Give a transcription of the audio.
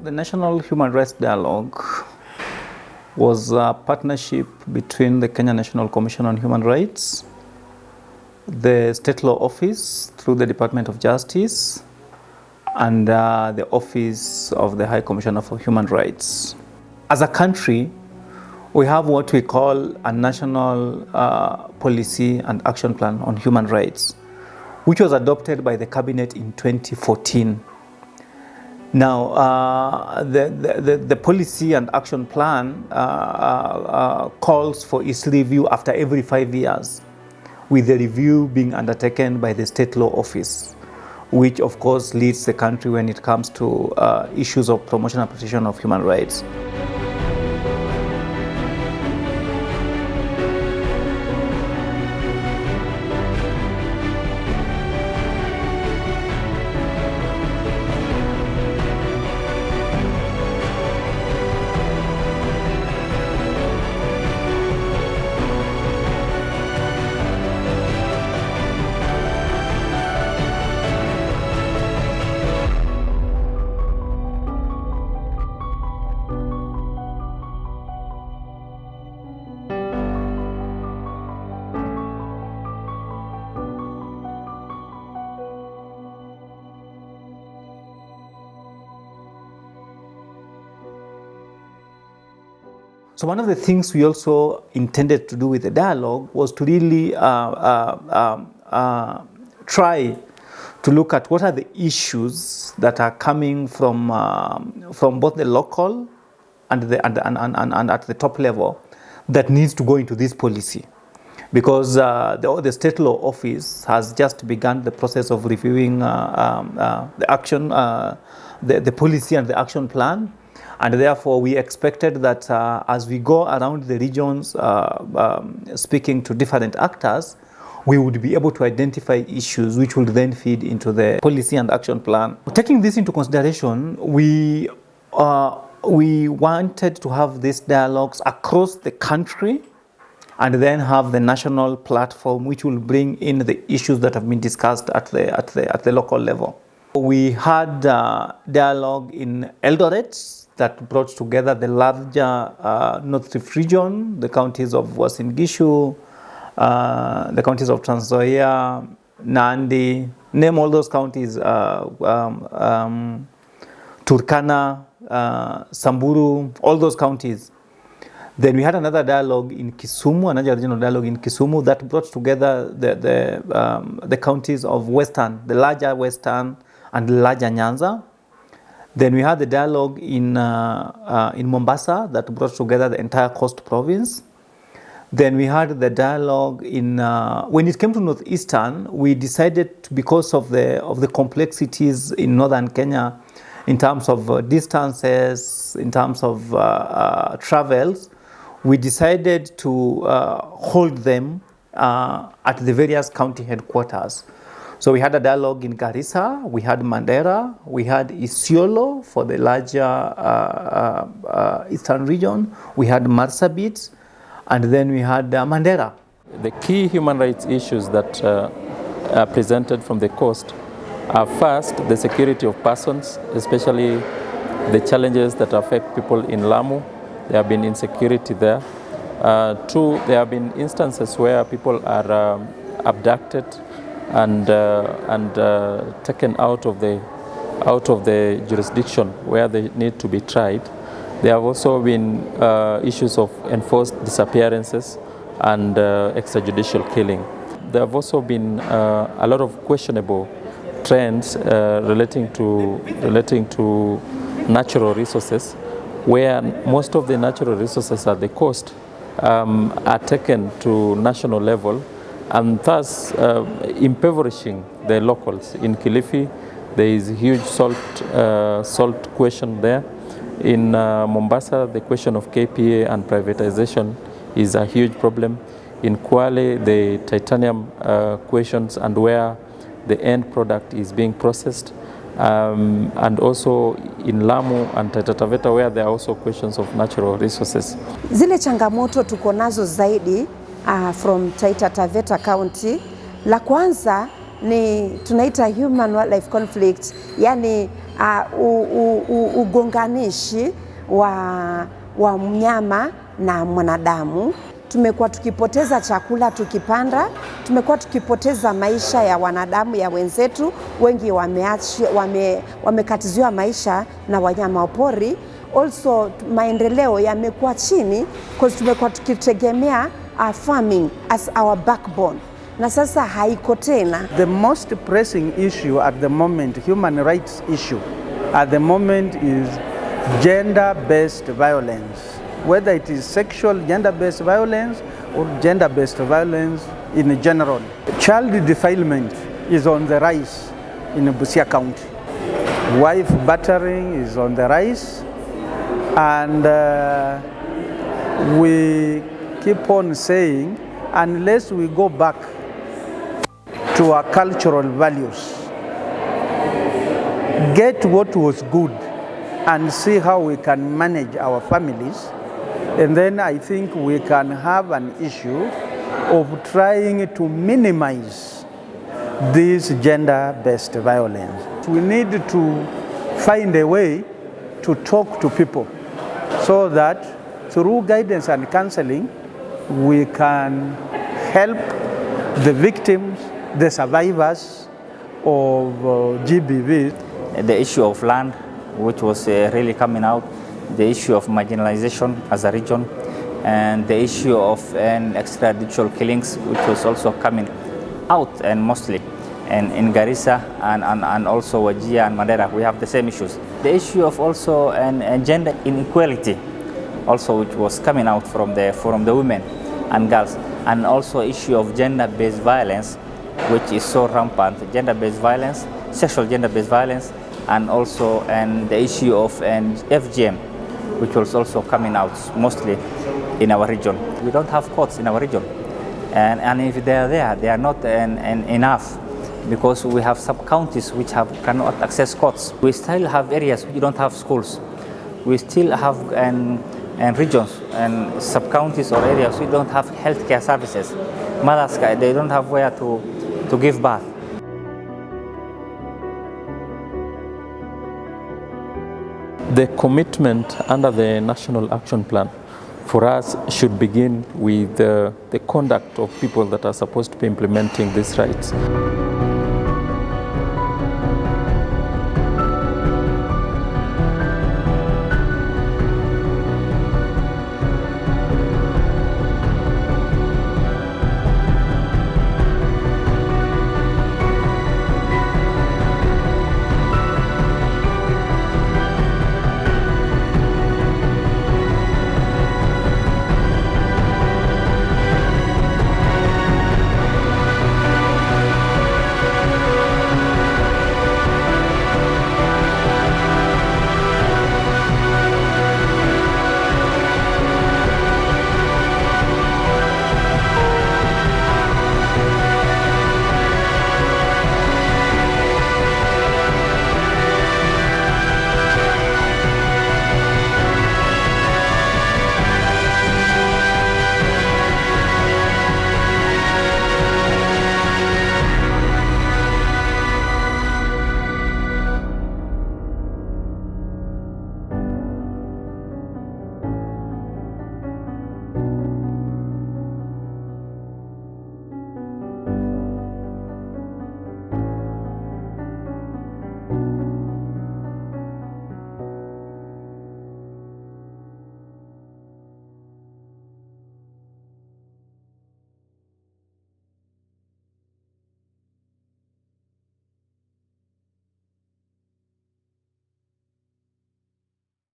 The National Human Rights Dialogue was a partnership between the Kenya National Commission on Human Rights, the State Law Office through the Department of Justice, and the Office of the High Commissioner for Human Rights. As a country, we have what we call a National Policy and Action Plan on Human Rights, which was adopted by the Cabinet in 2014. Now, the Policy and Action Plan calls for its review after every 5 years, with the review being undertaken by the State Law Office, which of course leads the country when it comes to issues of promotion and protection of human rights. So one of the things we also intended to do with the dialogue was to really try to look at what are the issues that are coming from both the local and at the top level that needs to go into this policy. Because the State Law Office has just begun the process of reviewing the action, the policy and the action plan. And therefore, we expected that as we go around the regions speaking to different actors, we would be able to identify issues which would then feed into the policy and action plan. Taking this into consideration, we wanted to have these dialogues across the country and then have the national platform which will bring in the issues that have been discussed at the local level. We had dialogue in Eldoret that brought together the larger North Rift region, the counties of Uasin Gishu, the counties of Trans Nzoia, Nandi, name all those counties, Turkana, Samburu, all those counties. Then we had another dialogue in Kisumu, another regional dialogue in Kisumu that brought together the counties of Western, the larger Western and the larger Nyanza. Then we had the dialogue in Mombasa that brought together the entire Coast Province. Then we had the dialogue in when it came to Northeastern, we decided, because of the complexities in Northern Kenya in terms of distances, in terms of travels, we decided to hold them at the various county headquarters. So we had a dialogue in Garissa, we had Mandera, we had Isiolo for the larger eastern region, we had Marsabit, and then we had Mandera. The key human rights issues that are presented from the coast are, first, the security of persons, especially the challenges that affect people in Lamu. There have been insecurity there. Two, there have been instances where people are abducted and taken out of the jurisdiction where they need to be tried. There have also been issues of enforced disappearances and extrajudicial killing. There have also been a lot of questionable trends relating to natural resources, where most of the natural resources at the coast are taken to national level, and thus impoverishing the locals. In Kilifi, there is a huge salt question there. In Mombasa, the question of KPA and privatization is a huge problem. In Kwale, the titanium questions and where the end product is being processed. And also in Lamu and Taita Taveta, where there are also questions of natural resources. Zile changamoto tuko nazo zaidi from Taita Taveta County, la kwanza ni tunaita human wildlife conflict, yani ugonganishi wa mnyama na mwanadamu. Tumekuwa tukipoteza chakula tukipanda, tumekuwa tukipoteza maisha ya wanadamu ya wenzetu, wengi wamekatiziwa maisha na wanyama pori. Also maendeleo yamekuwa chini because tumekuwa tukitegemea farming as our backbone, na sasa haiko tena. The most pressing issue at the moment, human rights issue at the moment, is gender-based violence. Whether it is sexual gender-based violence or gender-based violence in general. Child defilement is on the rise in Busia County. Wife battering is on the rise, and we keep on saying, unless we go back to our cultural values, get what was good and see how we can manage our families, and then I think we can have an issue of trying to minimize this gender-based violence. We need to find a way to talk to people so that through guidance and counseling we can help the victims, the survivors of GBV. The issue of land, which was really coming out, the issue of marginalization as a region, and the issue of extrajudicial killings, which was also coming out, and mostly in Garissa and also Wajir and Mandera, we have the same issues. The issue of also gender inequality, also which was coming out from the women and girls, and also issue of gender-based violence, which is so rampant, gender-based violence, sexual gender-based violence, and also the issue of FGM, which was also coming out mostly in our region. We don't have courts in our region, and if they are there, they are not enough, because we have sub-counties which cannot access courts. We still have areas which don't have schools. We still have regions and sub-counties or areas which don't have healthcare services. Mothers, they don't have where to give birth. The commitment under the National Action Plan for us should begin with the conduct of people that are supposed to be implementing these rights.